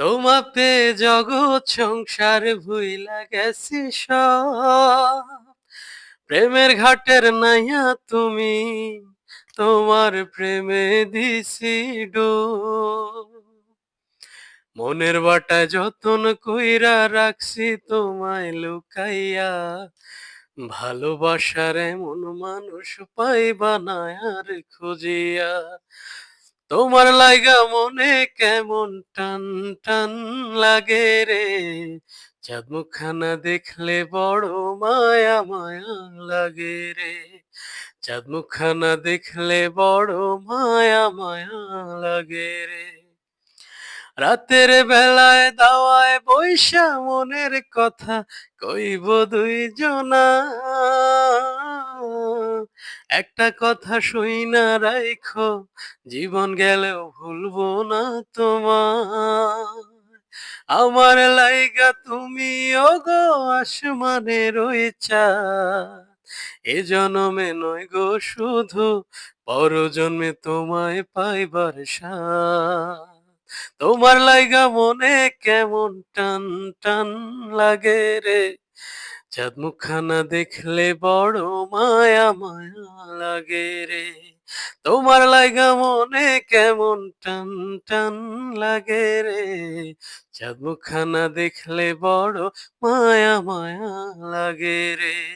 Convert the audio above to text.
তোমাতে জগৎ সংসার ভুইলা গেছি সব। প্রেমের ঘাটের নাইয়া তুমি, তোমার প্রেমে দিছি ডুব। মনের বাটায় যতন কইরা রাখছি তোমায় লুকাইয়া, ভালোবাসার এমন মানুষ পাইবা না আর খুঁজিয়া। তোমার লাইগা মনে কেমন টান টান লাগে রে, চাঁদ মুখখানা দেখলে বড় মায়া মায়া লাগে রে, চাঁদ মুখখানা দেখলে বড় মায়া মায়া লাগে রে। রাতের বেলায় দাওয়ায় বইসা মনের কথা কইব দুইজনা, একটা কথা শুইনা রাইখো, জীবন গেলেও ভুলবো না তোমার। আমার লাইগা তুমি ওগো আসমানের ওই চাঁদ, এ জনমে নয় গো শুধু, পর জন্মে তোমায় পাইবার সাথ। তোমার লাইগা মনে কেমন টান টান লাগে রে, চাঁদ মুখখানা দেখলে বড় মায়া মায়া লাগে রে। তোমার লাইগা মনে কেমন টান টান লাগে রে, চাঁদ মুখখানা দেখলে বড় মায়া মায়া লাগে রে।